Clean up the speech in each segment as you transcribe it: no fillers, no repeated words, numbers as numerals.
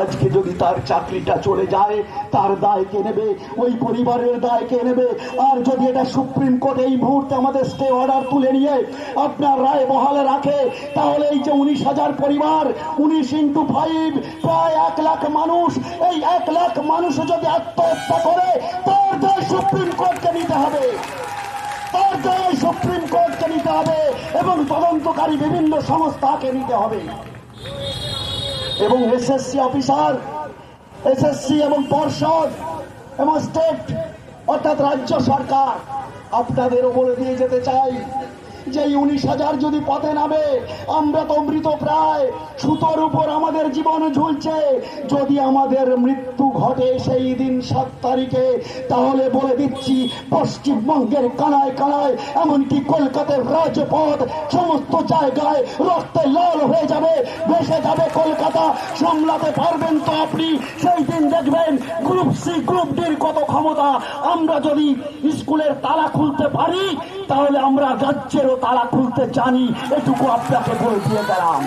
আজকে যদি তার চাকরিটা চলে যায় তার দায় কে নেবে? ওই পরিবারের দায় কে নেবে? আর যদি এটা সুপ্রিম কোর্ট এই মুহূর্তে আমাদের স্টে অর্ডার তুলে নিয়ে আপনার রায় বহালে রাখে, তাহলে এই যে 19,000 পরিবার, 19 × 5 প্রায় 1 লাখ মানুষ, এই 1 লাখ মানুষ যদি আত্মহত্যা করে তার দায় সুপ্রিম কোর্টকে নিতে হবে, তার দায় সুপ্রিম কোর্টকে নিতে হবে এবং তদন্তকারী বিভিন্ন সংস্থাকে নিতে হবে। এবং এসএসসি অফিসার, এসএসসি এবং পর্ষদ এবং স্টেট অর্থাৎ রাজ্য সরকার, আপনাদেরও বলে দিয়ে যেতে চাই যে 19,000 যদি পথে নামে, আমরা তো মৃত প্রায়, সুতোর উপর আমাদের জীবন ঝুলছে। যদি আমাদের মৃত্যু ঘটে সেই দিন 7 তারিখে, তাহলে বলে দিচ্ছি পশ্চিমবঙ্গের কানায় কানায়, এমনকি কলকাতার রাজপথ, সমস্ত জায়গায় রক্তে লাল হয়ে যাবে, ভেসে যাবে কলকাতা। সামলাতে পারবেন তো আপনি? সেই দিন দেখবেন গ্রুপ সি গ্রুপ ডির কত ক্ষমতা। আমরা যদি স্কুলের তালা খুলতে পারি, তাহলে আমরা রাজ্যেরও তালা খুলতে জানি। এটুকু আপনাকে বলে দিয়ে গেলাম,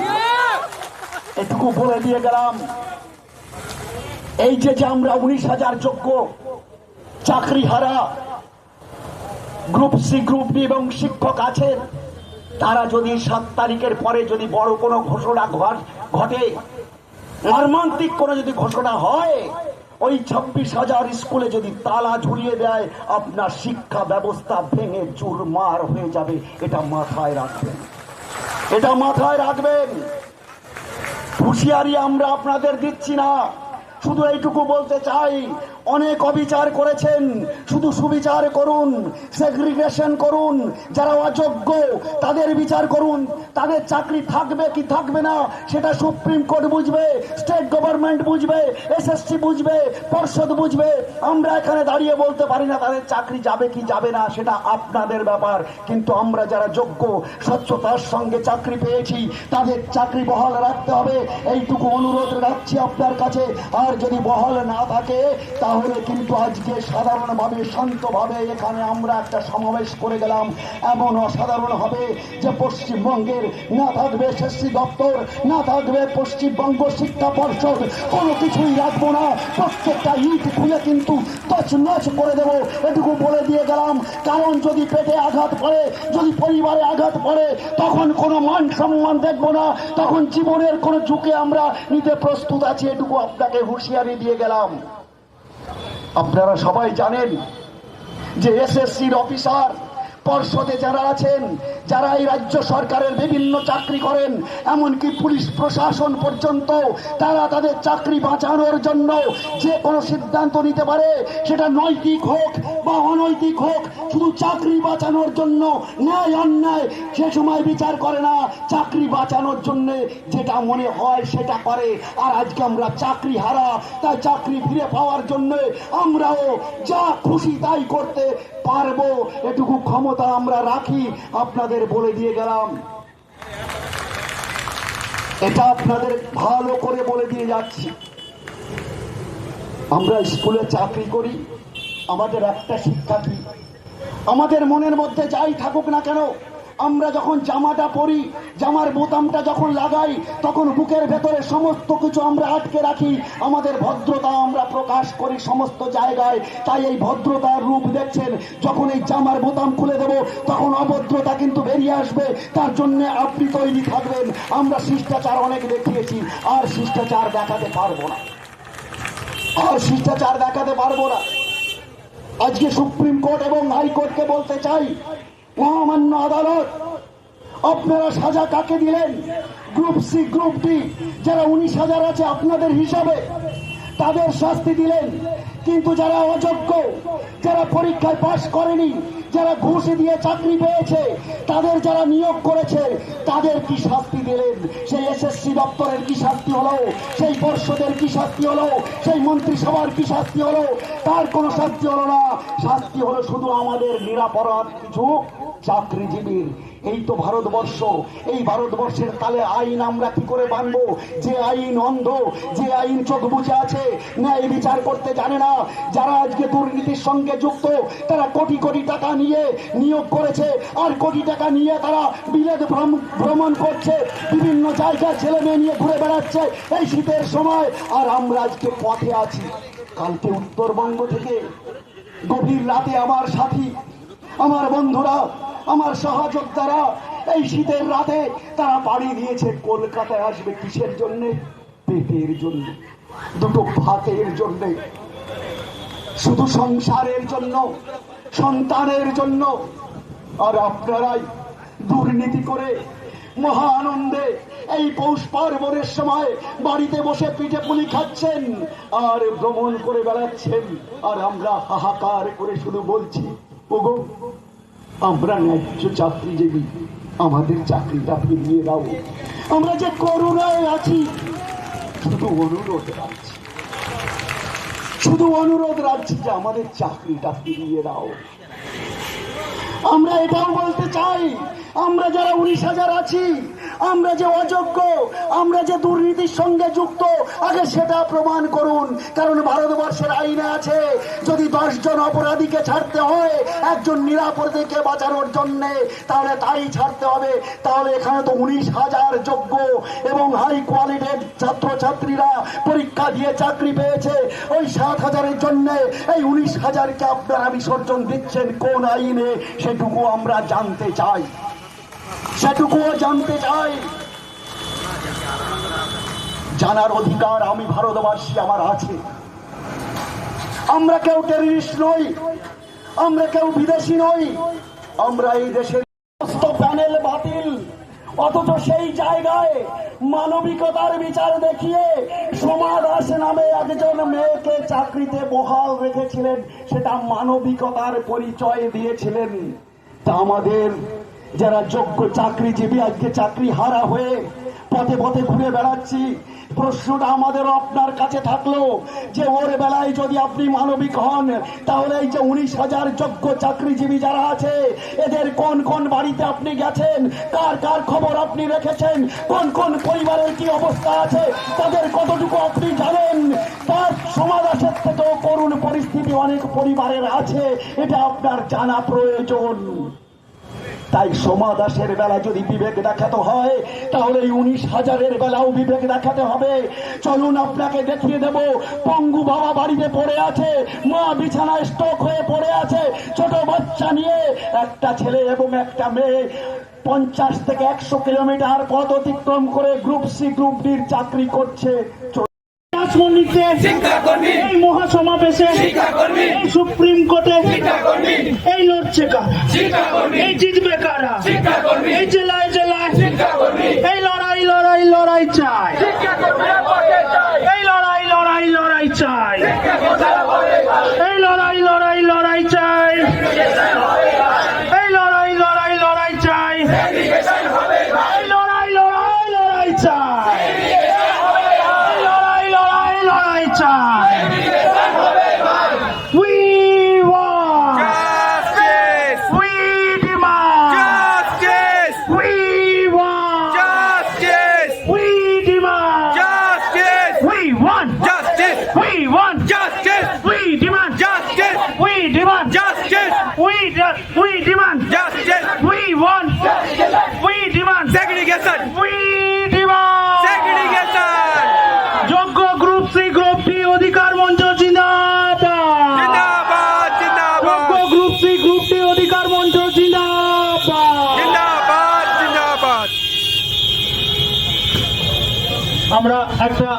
এটুকু বলে দিয়ে গেলাম। এই যে আমরা 19,000 যোগ্য চাকরি হারা গ্রুপ সি গ্রুপ ডি এবং শিক্ষক আছেন, তারা যদি 7 তারিখের পরে যদি বড় কোনো ঘোষণা ঘটে, মর্মান্তিক কোনো যদি ঘোষণা হয়, ওই 26,000 স্কুলে যদি তালা ঝুলিয়ে দেয়, আপনার শিক্ষা ব্যবস্থা ভেঙে চুরমার হয়ে যাবে। এটা মাথায় রাখবেন, এটা মাথায় রাখবেন। হুঁশিয়ারি আমরা আপনাদের দিচ্ছি না, শুধু এইটুকু বলতে চাই, অনেক অবিচার করেছেন, শুধু সুবিচার করুন, সেগ্রিগেশন করুন। যারা অযোগ্য তাদের বিচার করুন, তাদের চাকরি থাকবে কি থাকবে না সেটা সুপ্রিম কোর্ট বুঝবে, স্টেট গভর্নমেন্ট বুঝবে, এসএসসি বুঝবে, পর্ষদ বুঝবে। আমরা এখানে দাঁড়িয়ে বলতে পারি না তাদের চাকরি যাবে কি যাবে না, সেটা আপনাদের ব্যাপার। কিন্তু আমরা যারা যোগ্য, স্বচ্ছতার সঙ্গে চাকরি পেয়েছি, তাদের চাকরি বহাল রাখতে হবে, এইটুকু অনুরোধ রাখছি আপনার কাছে। আর যদি বহাল না থাকে, তাহলে কিন্তু আজকে সাধারণভাবে শান্তভাবে এখানে আমরা একটা সমাবেশ করে গেলাম, এমন অসাধারণ হবে যে পশ্চিমবঙ্গের না থাকবে এসএসসি দপ্তর, না থাকবে পশ্চিমবঙ্গ শিক্ষা পর্ষদ, কোনো কিছুই রাখবো না। প্রত্যেকটা ইট খুলে কিন্তু তছনছ করে দেবো, এটুকু বলে দিয়ে গেলাম। কারণ যদি পেটে আঘাত পড়ে, যদি পরিবারে আঘাত পড়ে, তখন কোনো মান সম্মান দেখবো না, তখন জীবনের কোনো ঝুঁকি আমরা নিতে প্রস্তুত আছি। এটুকু আপনাকে হুঁশিয়ারি দিয়ে গেলাম। আপনারা সবাই জানেন যে এসএসসির অফিসার, পর্ষদে যারা আছেন, যারা এই রাজ্য সরকারের বিভিন্ন চাকরি করেন, এমনকি পুলিশ প্রশাসন পর্যন্ত, তারা তাদের চাকরি বাঁচানোর জন্য যে কোনো সিদ্ধান্ত নিতে পারে, সেটা নৈতিক হোক বা অনৈতিক হোক, শুধু চাকরি বাঁচানোর জন্য, ন্যায় অন্যায় সে সময় বিচার করে না, চাকরি বাঁচানোর জন্য যেটা মনে হয় সেটা করে। আর আজকে আমরা চাকরি হারা, তাই চাকরি ফিরে পাওয়ার জন্য আমরাও যা খুশি তাই করতে পারবো, এটুকু ক্ষমতা আমরা রাখি। আপনাদের বলে দিয়ে গেলাম, এটা আপনাদের ভালো করে বলে দিয়ে যাচ্ছি। আমরা স্কুলে চাকরি করি, আমাদের একটা শিক্ষা কি, আমাদের মনের মধ্যে যাই থাকুক না কেন, আমরা যখন জামাটা পরি, জামার বোতামটা যখন লাগাই, তখন বুকের ভেতরে সমস্ত কিছু আমরা আটকে রাখি, আমাদের ভদ্রতা আমরা প্রকাশ করি সমস্ত জায়গায়। তাই এই ভদ্রতার রূপ দেখছেন, যখন এই জামার বোতাম খুলে দেব, তখন অভদ্রতা কিন্তু বেরিয়ে আসবে। তার জন্য আপনি তৈরি থাকবেন। আমরা শিষ্টাচার অনেক দেখিয়েছি, আর শিষ্টাচার দেখাতে পারবো না, আর শিষ্টাচার দেখাতে পারবো না। আজকে সুপ্রিম কোর্ট এবং হাইকোর্টকে বলতে চাই, মহামান্য আদালত, আপনারা সাজা কাকে দিলেন? গ্রুপ সি গ্রুপ ডি যারা 19,000 আছে আপনাদের হিসাবে, তাদের শাস্তি দিলেন। কিন্তু যারা অযোগ্য, যারা পরীক্ষায় পাশ করেনি, যারা ঘুষ দিয়ে চাকরি পেয়েছে, তাদের যারা নিয়োগ করেছে, তাদের কি শাস্তি দিলেন? সেই এসএসসি দপ্তরের কি শাস্তি হলো? সেই পর্ষদের কি শাস্তি হলো? সেই মন্ত্রিসভার কি শাস্তি হলো? তার কোনো শাস্তি হলো না। শাস্তি হলো শুধু আমাদের নিরাপরাধ কিছু চাকরিজীবীর। এই তো ভারতবর্ষ, এই ভারতবর্ষের তালে আইন আমরা কি করে মানবো? যে আইন অন্ধ, যে আইন চোখ বুজে আছে, ন্যায় বিচার করতে জানে না। যারা আজকে দুর্নীতির সঙ্গে যুক্ত, তারা কোটি কোটি টাকা নিয়ে নিয়োগ করেছে, আর কোটি টাকা নিয়ে তারা বিলেত ভ্রমণ করছে, বিভিন্ন জায়গায় ছেলে মেয়ে নিয়ে ঘুরে বেড়াচ্ছে এই শীতের সময়। আর আমরা আজকে পথে আছি। কালকে উত্তরবঙ্গ থেকে গভীর রাতে আমার সাথী, আমার বন্ধুরা, আমার সহযোদ্ধারা এই শীতের রাতে তারা পাড়ি দিয়েছে কলকাতায়। আসবে কিসের জন্য? পেটের জন্য, দুটো ভাতের জন্য, শুধু সংসারের জন্য, সন্তানের জন্য। আর আপনারাই দুর্নীতি করে মহা আনন্দে এই পৌষ পার্বণের সময় বাড়িতে বসে পিঠে পুলি খাচ্ছেন আর ভ্রমণ করে বেড়াচ্ছেন। আর আমরা হাহাকার করে শুধু বলছি, ওগো আমরা ন্যায্য চাকরিজীবী, আমাদের চাকরিটা ফিরিয়ে দাও। আমরা যে করুণায় আছি, শুধু অনুরোধ রাখছি, শুধু অনুরোধ রাখছি যে আমাদের চাকরিটা ফিরিয়ে দাও। আমরা এটাও বলতে চাই, আমরা যারা 19,000 আছি, আমরা যে অযোগ্য, আমরা যে দুর্নীতির সঙ্গে যুক্ত, আগে সেটা প্রমাণ করুন। কারণ ভারতবর্ষের আইনে আছে, যদি 10 জন অপরাধীকে ছাড়তে হয় একজন নিরাপরাধীকে বাঁচানোর জন্য, তাহলে তাই ছাড়তে হবে। তাহলে এখানে তো 19,000 যোগ্য এবং হাই কোয়ালিটির ছাত্রছাত্রীরা পরীক্ষা দিয়ে চাকরি পেয়েছে। ওই 7,000-এর জন্য এই 19,000-কে আপনারা বিসর্জন দিচ্ছেন কোন আইনে? সেটুকু আমরা জানতে চাই, সেটুকুও জানতে চাই। জানার অধিকার আমি ভারতবাসী আমার আছে। আমরা কেউ টেররিস্ট নই, আমরা কেউ বিদেশি নই, আমরা এই দেশের সমস্ত প্যানেল বাতিল। অথচ সেই জায়গায় মানবিকতার বিচার দেখিয়ে সোমা দাস নামে একজন মেয়েকে চাকরিতে বহাল রেখেছিলেন, সেটা মানবিকতার পরিচয় দিয়েছিলেন। তা আমাদের যারা যোগ্য চাকরিজীবী আজকে চাকরি হারা হয়ে পথে পথে ঘুরে বেড়াচ্ছি, প্রশ্নটা আমাদের আপনার কাছে থাকলো যে ওর বেলায় যদি আপনি মানবিক হন, তাহলে এই যে 19,000 যোগ্য চাকরিজীবী যারা আছে, এদের কোন কোন বাড়িতে আপনি গেছেন, কার কার খবর আপনি রেখেছেন, কোন কোন পরিবারের কি অবস্থা আছে, তাদের কতটুকু আপনি জানেন? তার সমাজের থেকেও করুণ পরিস্থিতি অনেক পরিবারের আছে, এটা আপনার জানা প্রয়োজন। তাই সোমা দাসের বেলা যদি বিবেক দেখাতে হয়, তাহলে 19,000-এর বেলাও বিবেক দেখাতে হবে। চলুন আপনাকে দেখিয়ে দেব, পঙ্গু বাবা বাড়িতে পড়ে আছে, মা বিছানায় স্ট্রোক হয়ে পড়ে আছে, ছোট বাচ্চা নিয়ে একটা ছেলে এবং একটা মেয়ে 50 থেকে 100 কিলোমিটার পথ অতিক্রম করে গ্রুপ সি গ্রুপ ডির চাকরি করছে। এই মহাসমাবেশে, এই সুপ্রিম কোর্টে এই লড়ছে কারা, এই জিতবে কারা, এই জেলায় জেলায় এই লড়াই লড়াই লড়াই চাই, এই লড়াই লড়াই লড়াই চাই, এই লড়াই লড়াই লড়াই চাই, এই লড়াই লড়াই লড়াই চাই, এই লড়াই লড়াই লড়াই চাই, We want justice. We demand Justice. We want Justice. We demand Justice. We want Justice. We want Justice. We demand Justice. We demand Justice. We demand Justice. We want We demand Segregation. We demand Segregation. যোগ্য group C group D অধিকার মঞ্চ জিন্দাবাদ, জিন্দাবাদ জিন্দাবাদ যোগ্য group C group D অধিকার মঞ্চ জিন্দাবাদ। জিন্দাবাদ জিন্দাবাদ। আমরা একটা